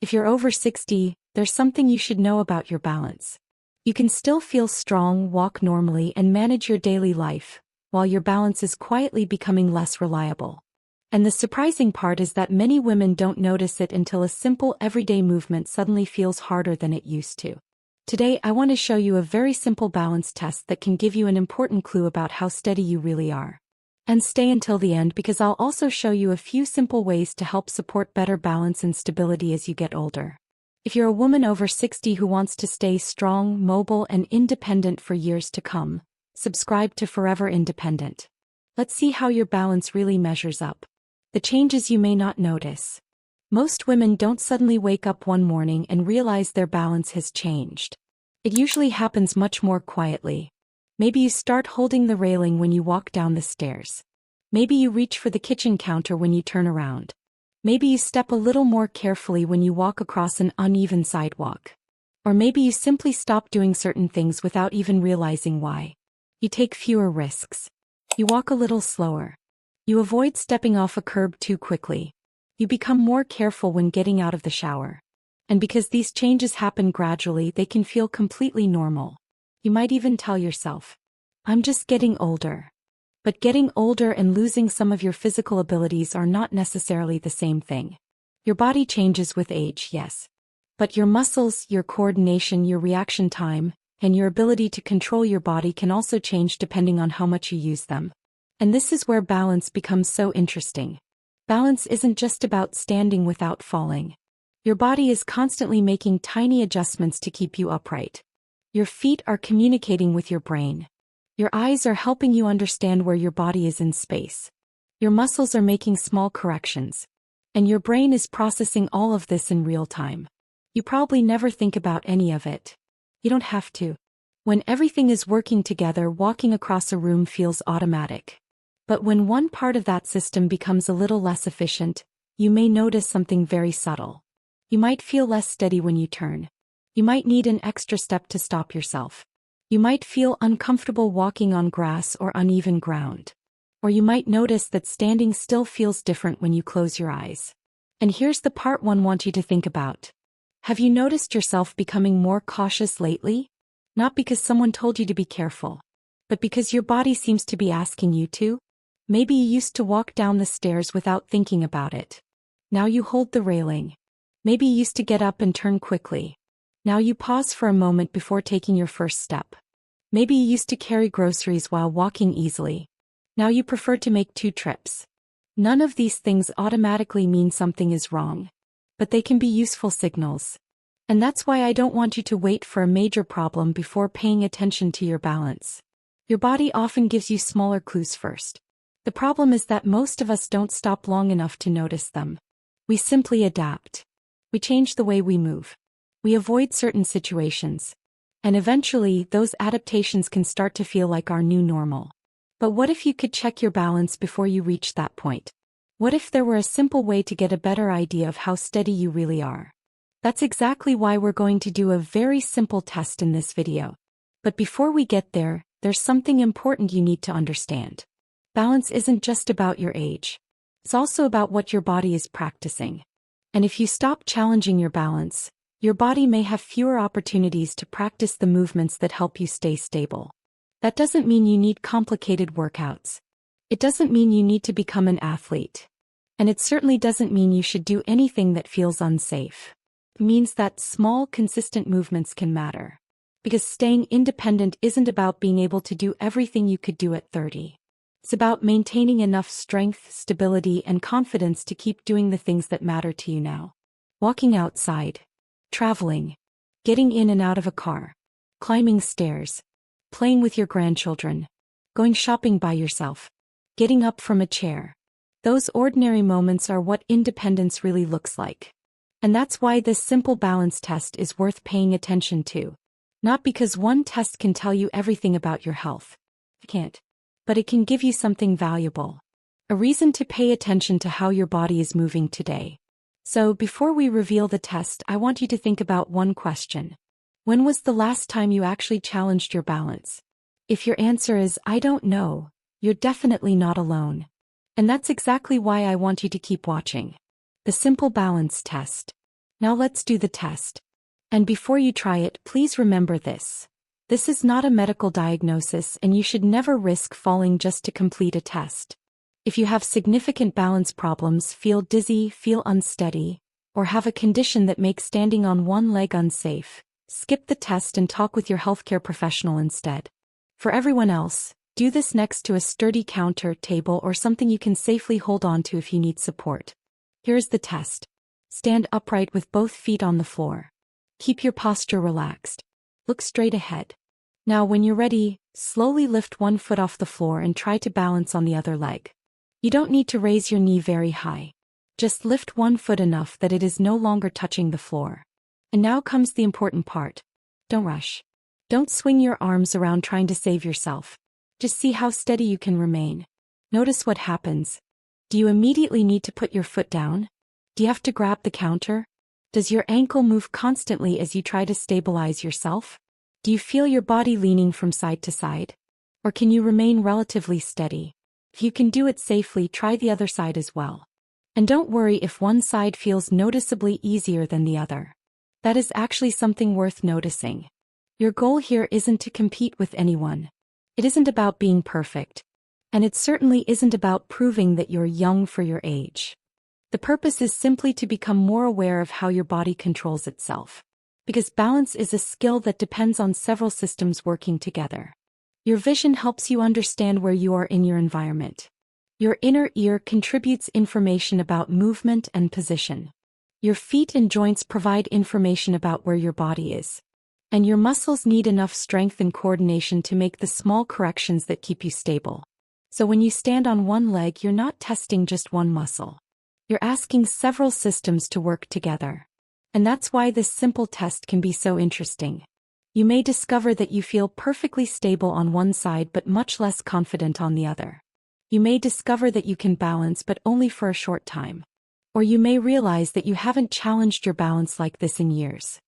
If you're over 60, there's something you should know about your balance. You can still feel strong, walk normally, and manage your daily life, while your balance is quietly becoming less reliable. And the surprising part is that many women don't notice it until a simple everyday movement suddenly feels harder than it used to. Today, I want to show you a very simple balance test that can give you an important clue about how steady you really are. And stay until the end because I'll also show you a few simple ways to help support better balance and stability as you get older. If you're a woman over 60 who wants to stay strong, mobile, and independent for years to come, subscribe to Forever Independent. Let's see how your balance really measures up. The changes you may not notice. Most women don't suddenly wake up one morning and realize their balance has changed. It usually happens much more quietly. Maybe you start holding the railing when you walk down the stairs. Maybe you reach for the kitchen counter when you turn around. Maybe you step a little more carefully when you walk across an uneven sidewalk. Or maybe you simply stop doing certain things without even realizing why. You take fewer risks. You walk a little slower. You avoid stepping off a curb too quickly. You become more careful when getting out of the shower. And because these changes happen gradually, they can feel completely normal. You might even tell yourself, I'm just getting older. But getting older and losing some of your physical abilities are not necessarily the same thing. Your body changes with age, yes. But your muscles, your coordination, your reaction time, and your ability to control your body can also change depending on how much you use them. And this is where balance becomes so interesting. Balance isn't just about standing without falling. Your body is constantly making tiny adjustments to keep you upright. Your feet are communicating with your brain. Your eyes are helping you understand where your body is in space. Your muscles are making small corrections. And your brain is processing all of this in real time. You probably never think about any of it. You don't have to. When everything is working together, walking across a room feels automatic. But when one part of that system becomes a little less efficient, you may notice something very subtle. You might feel less steady when you turn. You might need an extra step to stop yourself. You might feel uncomfortable walking on grass or uneven ground. Or you might notice that standing still feels different when you close your eyes. And here's the part one wants you to think about. Have you noticed yourself becoming more cautious lately? Not because someone told you to be careful, but because your body seems to be asking you to? Maybe you used to walk down the stairs without thinking about it. Now you hold the railing. Maybe you used to get up and turn quickly. Now you pause for a moment before taking your first step. Maybe you used to carry groceries while walking easily. Now you prefer to make 2 trips. None of these things automatically mean something is wrong. But they can be useful signals. And that's why I don't want you to wait for a major problem before paying attention to your balance. Your body often gives you smaller clues first. The problem is that most of us don't stop long enough to notice them. We simply adapt. We change the way we move. We avoid certain situations. And eventually, those adaptations can start to feel like our new normal. But what if you could check your balance before you reach that point? What if there were a simple way to get a better idea of how steady you really are? That's exactly why we're going to do a very simple test in this video. But before we get there, there's something important you need to understand. Balance isn't just about your age. It's also about what your body is practicing. And if you stop challenging your balance, your body may have fewer opportunities to practice the movements that help you stay stable. That doesn't mean you need complicated workouts. It doesn't mean you need to become an athlete. And it certainly doesn't mean you should do anything that feels unsafe. It means that small, consistent movements can matter. Because staying independent isn't about being able to do everything you could do at 30. It's about maintaining enough strength, stability, and confidence to keep doing the things that matter to you now. Walking outside. Traveling. Getting in and out of a car. Climbing stairs. Playing with your grandchildren. Going shopping by yourself. Getting up from a chair. Those ordinary moments are what independence really looks like. And that's why this simple balance test is worth paying attention to. Not because one test can tell you everything about your health. It can't. But it can give you something valuable. A reason to pay attention to how your body is moving today. So before we reveal the test, I want you to think about one question. When was the last time you actually challenged your balance? If your answer is, I don't know, you're definitely not alone. And that's exactly why I want you to keep watching. The simple balance test. Now let's do the test. And before you try it, please remember this. This is not a medical diagnosis and you should never risk falling just to complete a test. If you have significant balance problems, feel dizzy, feel unsteady, or have a condition that makes standing on one leg unsafe, skip the test and talk with your healthcare professional instead. For everyone else, do this next to a sturdy counter, table, or something you can safely hold on to if you need support. Here's the test. Stand upright with both feet on the floor. Keep your posture relaxed. Look straight ahead. Now when you're ready, slowly lift one foot off the floor and try to balance on the other leg. You don't need to raise your knee very high. Just lift one foot enough that it is no longer touching the floor. And now comes the important part. Don't rush. Don't swing your arms around trying to save yourself. Just see how steady you can remain. Notice what happens. Do you immediately need to put your foot down? Do you have to grab the counter? Does your ankle move constantly as you try to stabilize yourself? Do you feel your body leaning from side to side? Or can you remain relatively steady? If you can do it safely, try the other side as well. And don't worry if one side feels noticeably easier than the other. That is actually something worth noticing. Your goal here isn't to compete with anyone. It isn't about being perfect. And it certainly isn't about proving that you're young for your age. The purpose is simply to become more aware of how your body controls itself. Because balance is a skill that depends on several systems working together. Your vision helps you understand where you are in your environment. Your inner ear contributes information about movement and position. Your feet and joints provide information about where your body is. And your muscles need enough strength and coordination to make the small corrections that keep you stable. So when you stand on one leg, you're not testing just one muscle. You're asking several systems to work together. And that's why this simple test can be so interesting. You may discover that you feel perfectly stable on one side but much less confident on the other. You may discover that you can balance but only for a short time. Or you may realize that you haven't challenged your balance like this in years.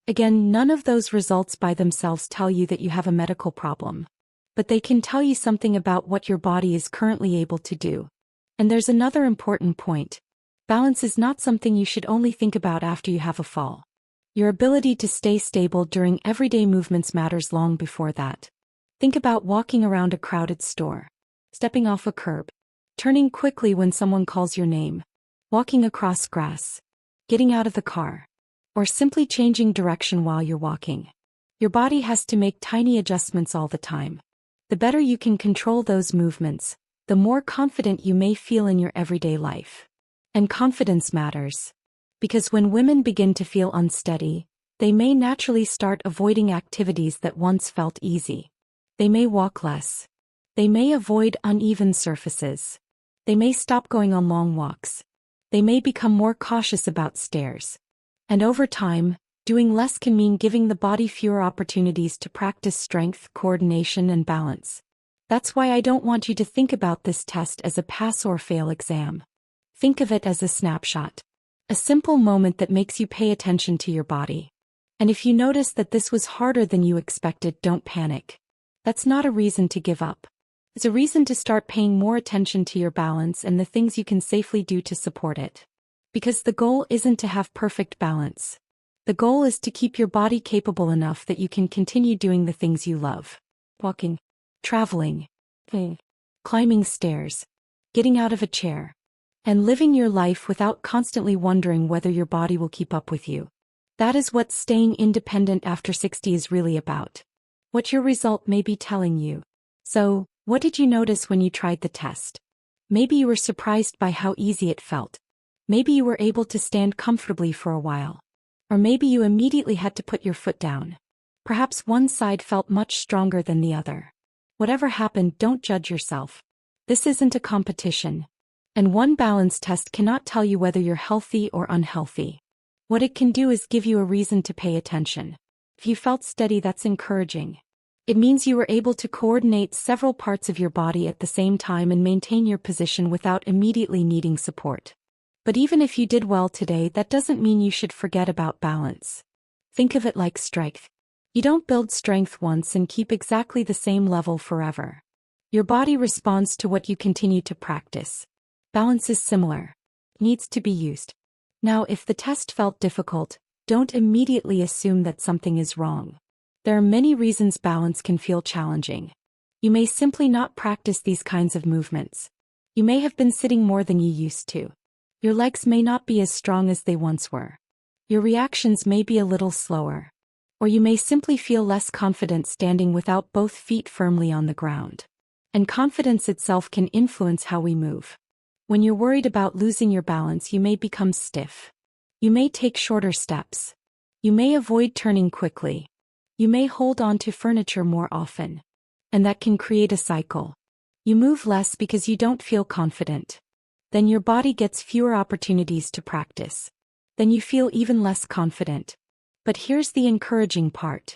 Again, none of those results by themselves tell you that you have a medical problem. But they can tell you something about what your body is currently able to do. And there's another important point. Balance is not something you should only think about after you have a fall. Your ability to stay stable during everyday movements matters long before that. Think about walking around a crowded store, stepping off a curb, turning quickly when someone calls your name, walking across grass, getting out of the car, or simply changing direction while you're walking. Your body has to make tiny adjustments all the time. The better you can control those movements, the more confident you may feel in your everyday life. And confidence matters. Because when women begin to feel unsteady, they may naturally start avoiding activities that once felt easy. They may walk less. They may avoid uneven surfaces. They may stop going on long walks. They may become more cautious about stairs. And over time, doing less can mean giving the body fewer opportunities to practice strength, coordination, and balance. That's why I don't want you to think about this test as a pass or fail exam. Think of it as a snapshot. A simple moment that makes you pay attention to your body. And if you notice that this was harder than you expected, don't panic. That's not a reason to give up. It's a reason to start paying more attention to your balance and the things you can safely do to support it. Because the goal isn't to have perfect balance. The goal is to keep your body capable enough that you can continue doing the things you love. Walking, traveling, climbing stairs, getting out of a chair, and living your life without constantly wondering whether your body will keep up with you. That is what staying independent after 60 is really about. What your result may be telling you. So, what did you notice when you tried the test? Maybe you were surprised by how easy it felt. Maybe you were able to stand comfortably for a while. Or maybe you immediately had to put your foot down. Perhaps one side felt much stronger than the other. Whatever happened, don't judge yourself. This isn't a competition. And one balance test cannot tell you whether you're healthy or unhealthy. What it can do is give you a reason to pay attention. If you felt steady, that's encouraging. It means you were able to coordinate several parts of your body at the same time and maintain your position without immediately needing support. But even if you did well today, that doesn't mean you should forget about balance. Think of it like strength. You don't build strength once and keep exactly the same level forever. Your body responds to what you continue to practice. Balance is similar. Needs to be used. Now, if the test felt difficult, don't immediately assume that something is wrong. There are many reasons balance can feel challenging. You may simply not practice these kinds of movements. You may have been sitting more than you used to. Your legs may not be as strong as they once were. Your reactions may be a little slower. Or you may simply feel less confident standing without both feet firmly on the ground. And confidence itself can influence how we move. When you're worried about losing your balance, you may become stiff. You may take shorter steps. You may avoid turning quickly. You may hold on to furniture more often. And that can create a cycle. You move less because you don't feel confident. Then your body gets fewer opportunities to practice. Then you feel even less confident. But here's the encouraging part.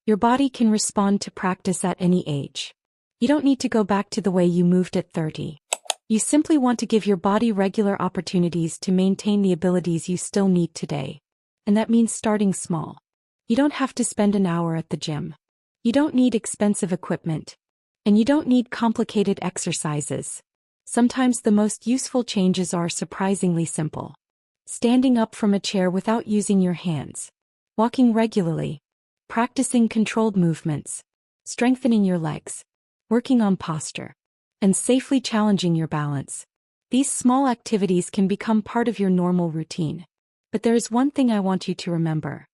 Your body can respond to practice at any age. You don't need to go back to the way you moved at 30. You simply want to give your body regular opportunities to maintain the abilities you still need today. And that means starting small. You don't have to spend an hour at the gym. You don't need expensive equipment. And you don't need complicated exercises. Sometimes the most useful changes are surprisingly simple. Standing up from a chair without using your hands. Walking regularly. Practicing controlled movements. Strengthening your legs. Working on posture. And safely challenging your balance. These small activities can become part of your normal routine. But there is one thing I want you to remember.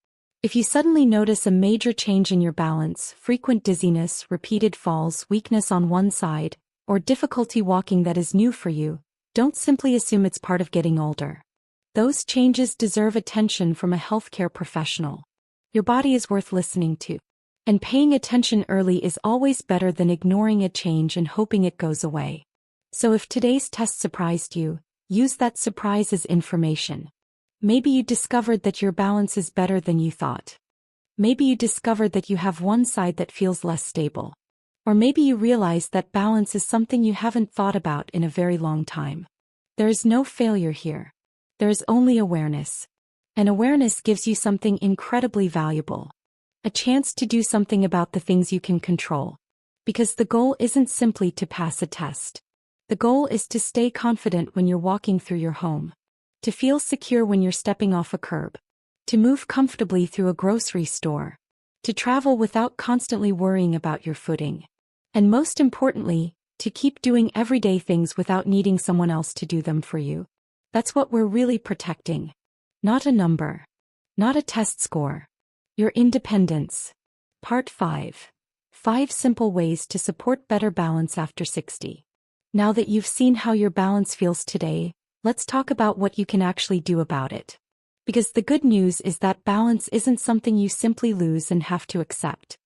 If you suddenly notice a major change in your balance, frequent dizziness, repeated falls, weakness on one side, or difficulty walking that is new for you, don't simply assume it's part of getting older. Those changes deserve attention from a healthcare professional. Your body is worth listening to. And paying attention early is always better than ignoring a change and hoping it goes away. So if today's test surprised you, use that surprise as information. Maybe you discovered that your balance is better than you thought. Maybe you discovered that you have one side that feels less stable. Or maybe you realized that balance is something you haven't thought about in a very long time. There is no failure here. There is only awareness. And awareness gives you something incredibly valuable. A chance to do something about the things you can control. Because the goal isn't simply to pass a test. The goal is to stay confident when you're walking through your home. To feel secure when you're stepping off a curb. To move comfortably through a grocery store. To travel without constantly worrying about your footing. And most importantly, to keep doing everyday things without needing someone else to do them for you. That's what we're really protecting. Not a number. Not a test score. Your independence. Part 5. 5 simple ways to support better balance after 60. Now that you've seen how your balance feels today, let's talk about what you can actually do about it. Because the good news is that balance isn't something you simply lose and have to accept.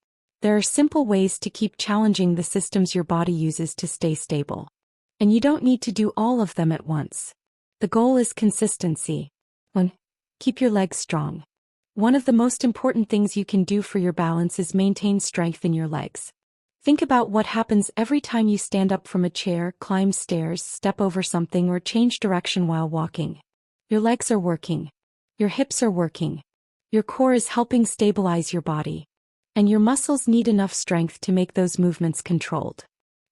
There are simple ways to keep challenging the systems your body uses to stay stable. And you don't need to do all of them at once. The goal is consistency. 1. Keep your legs strong. One of the most important things you can do for your balance is maintain strength in your legs. Think about what happens every time you stand up from a chair, climb stairs, step over something, or change direction while walking. Your legs are working. Your hips are working. Your core is helping stabilize your body. And your muscles need enough strength to make those movements controlled.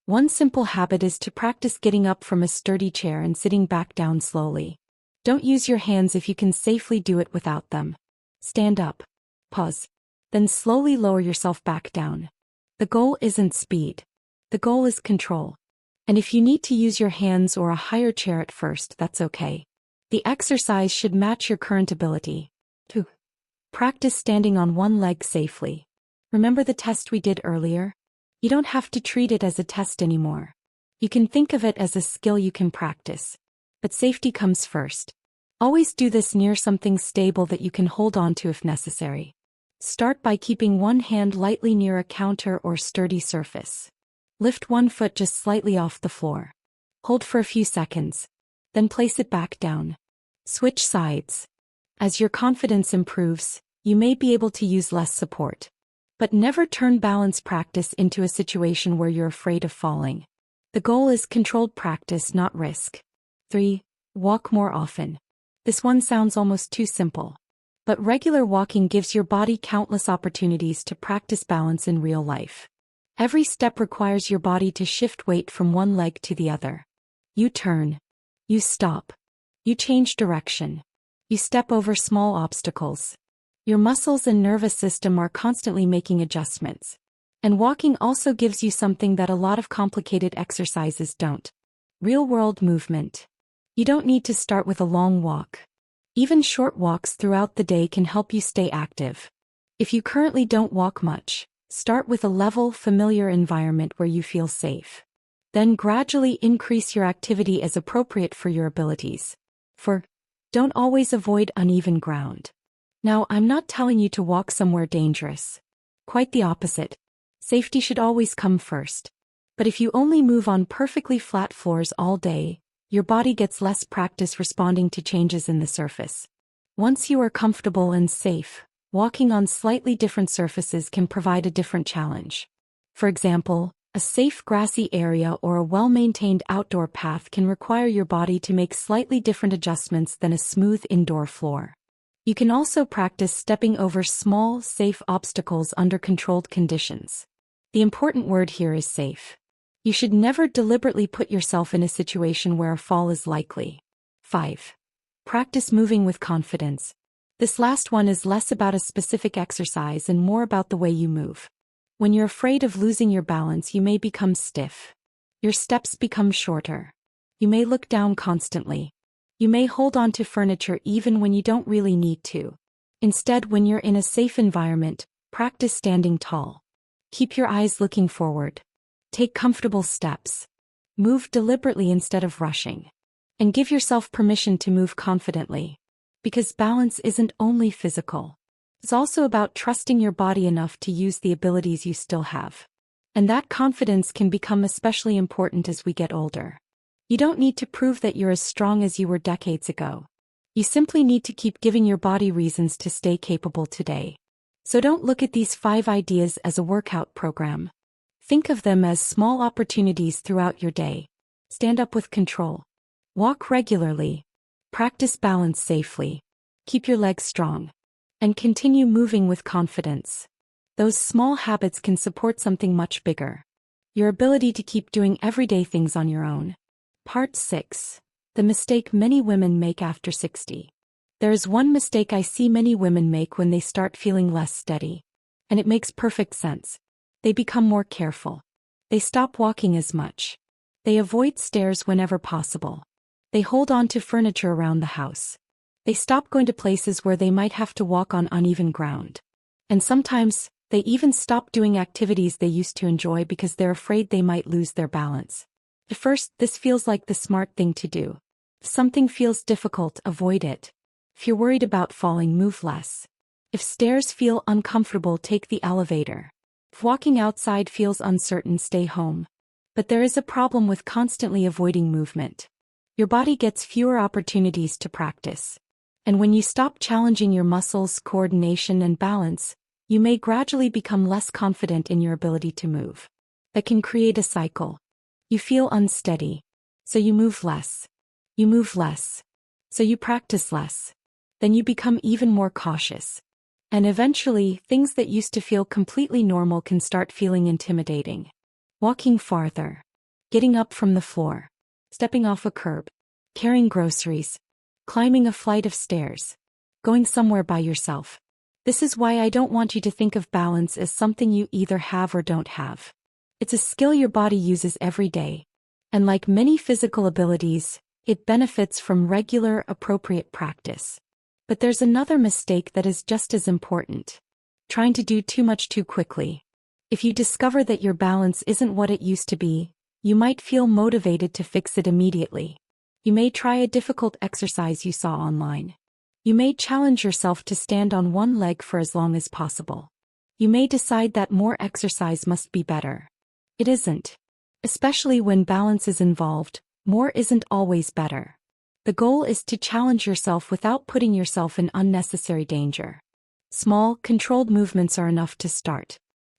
One simple habit is to practice getting up from a sturdy chair and sitting back down slowly. Don't use your hands if you can safely do it without them. Stand up. Pause. Then slowly lower yourself back down. The goal isn't speed. The goal is control. And if you need to use your hands or a higher chair at first, that's okay. The exercise should match your current ability. 2. Practice standing on one leg safely. Remember the test we did earlier? You don't have to treat it as a test anymore. You can think of it as a skill you can practice. But safety comes first. Always do this near something stable that you can hold on to if necessary. Start by keeping one hand lightly near a counter or sturdy surface. Lift one foot just slightly off the floor. Hold for a few seconds. Then place it back down. Switch sides. As your confidence improves, you may be able to use less support. But never turn balance practice into a situation where you're afraid of falling. The goal is controlled practice, not risk. 3. Walk more often. This one sounds almost too simple. But regular walking gives your body countless opportunities to practice balance in real life. Every step requires your body to shift weight from one leg to the other. You turn. You stop. You change direction. You step over small obstacles. Your muscles and nervous system are constantly making adjustments. And walking also gives you something that a lot of complicated exercises don't. Real-world movement. You don't need to start with a long walk. Even short walks throughout the day can help you stay active. If you currently don't walk much, start with a level, familiar environment where you feel safe. Then gradually increase your activity as appropriate for your abilities. Don't always avoid uneven ground. Now, I'm not telling you to walk somewhere dangerous. Quite the opposite. Safety should always come first. But if you only move on perfectly flat floors all day, your body gets less practice responding to changes in the surface. Once you are comfortable and safe, walking on slightly different surfaces can provide a different challenge. For example, a safe grassy area or a well-maintained outdoor path can require your body to make slightly different adjustments than a smooth indoor floor. You can also practice stepping over small, safe obstacles under controlled conditions. The important word here is safe. You should never deliberately put yourself in a situation where a fall is likely. 5. Practice moving with confidence. This last one is less about a specific exercise and more about the way you move. When you're afraid of losing your balance, you may become stiff. Your steps become shorter. You may look down constantly. You may hold on to furniture even when you don't really need to. Instead, when you're in a safe environment, practice standing tall. Keep your eyes looking forward. Take comfortable steps. Move deliberately instead of rushing. And give yourself permission to move confidently. Because balance isn't only physical. It's also about trusting your body enough to use the abilities you still have. And that confidence can become especially important as we get older. You don't need to prove that you're as strong as you were decades ago. You simply need to keep giving your body reasons to stay capable today. So don't look at these 5 ideas as a workout program. Think of them as small opportunities throughout your day. Stand up with control. Walk regularly. Practice balance safely. Keep your legs strong. And continue moving with confidence. Those small habits can support something much bigger. Your ability to keep doing everyday things on your own. Part 6. The mistake many women make after 60. There is one mistake I see many women make when they start feeling less steady. And it makes perfect sense. They become more careful. They stop walking as much. They avoid stairs whenever possible. They hold on to furniture around the house. They stop going to places where they might have to walk on uneven ground. And sometimes, they even stop doing activities they used to enjoy because they're afraid they might lose their balance. At first, this feels like the smart thing to do. If something feels difficult, avoid it. If you're worried about falling, move less. If stairs feel uncomfortable, take the elevator. If walking outside feels uncertain, stay home. But there is a problem with constantly avoiding movement. Your body gets fewer opportunities to practice. And when you stop challenging your muscles, coordination, and balance, you may gradually become less confident in your ability to move. That can create a cycle. You feel unsteady, so you move less. You move less, so you practice less. Then you become even more cautious. And eventually, things that used to feel completely normal can start feeling intimidating. Walking farther. Getting up from the floor. Stepping off a curb. Carrying groceries. Climbing a flight of stairs. Going somewhere by yourself. This is why I don't want you to think of balance as something you either have or don't have. It's a skill your body uses every day. And like many physical abilities, it benefits from regular, appropriate practice. But there's another mistake that is just as important. Trying to do too much too quickly. If you discover that your balance isn't what it used to be, you might feel motivated to fix it immediately. You may try a difficult exercise you saw online. You may challenge yourself to stand on one leg for as long as possible. You may decide that more exercise must be better. It isn't. Especially when balance is involved, more isn't always better. The goal is to challenge yourself without putting yourself in unnecessary danger. Small, controlled movements are enough to start.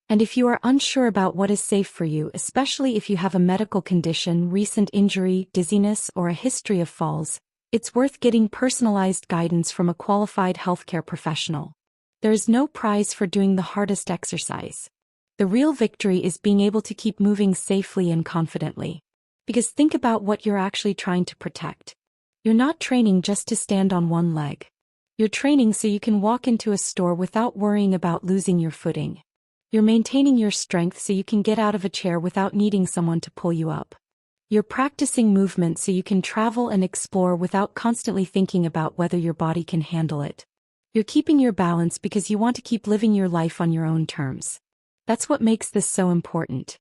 And if you are unsure about what is safe for you, especially if you have a medical condition, recent injury, dizziness, or a history of falls, it's worth getting personalized guidance from a qualified healthcare professional. There is no prize for doing the hardest exercise. The real victory is being able to keep moving safely and confidently. Because think about what you're actually trying to protect. You're not training just to stand on one leg. You're training so you can walk into a store without worrying about losing your footing. You're maintaining your strength so you can get out of a chair without needing someone to pull you up. You're practicing movement so you can travel and explore without constantly thinking about whether your body can handle it. You're keeping your balance because you want to keep living your life on your own terms. That's what makes this so important.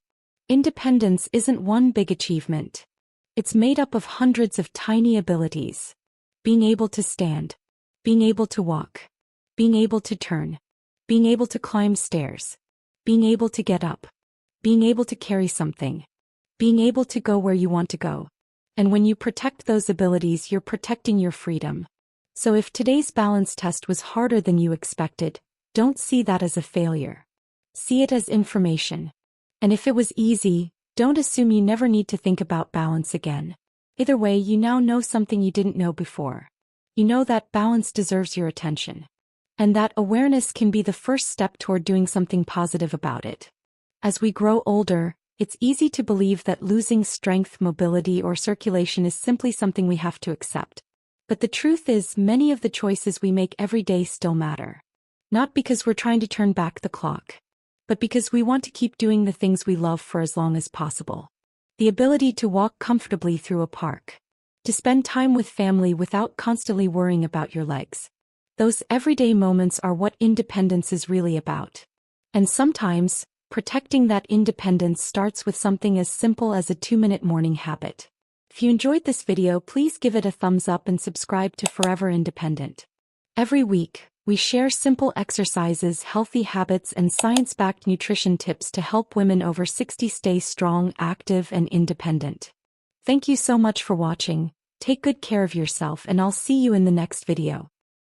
Independence isn't one big achievement. It's made up of hundreds of tiny abilities. Being able to stand. Being able to walk. Being able to turn. Being able to climb stairs. Being able to get up. Being able to carry something. Being able to go where you want to go. And when you protect those abilities, you're protecting your freedom. So if today's balance test was harder than you expected, don't see that as a failure. See it as information. And if it was easy, don't assume you never need to think about balance again. Either way, you now know something you didn't know before. You know that balance deserves your attention. And that awareness can be the first step toward doing something positive about it. As we grow older, it's easy to believe that losing strength, mobility, or circulation is simply something we have to accept. But the truth is, many of the choices we make every day still matter. Not because we're trying to turn back the clock, but because we want to keep doing the things we love for as long as possible. The ability to walk comfortably through a park. To spend time with family without constantly worrying about your legs. Those everyday moments are what independence is really about. And sometimes, protecting that independence starts with something as simple as a 2-minute morning habit. If you enjoyed this video, please give it a thumbs up and subscribe to Forever Independent. Every week, we share simple exercises, healthy habits, and science-backed nutrition tips to help women over 60 stay strong, active, and independent. Thank you so much for watching. Take good care of yourself, and I'll see you in the next video.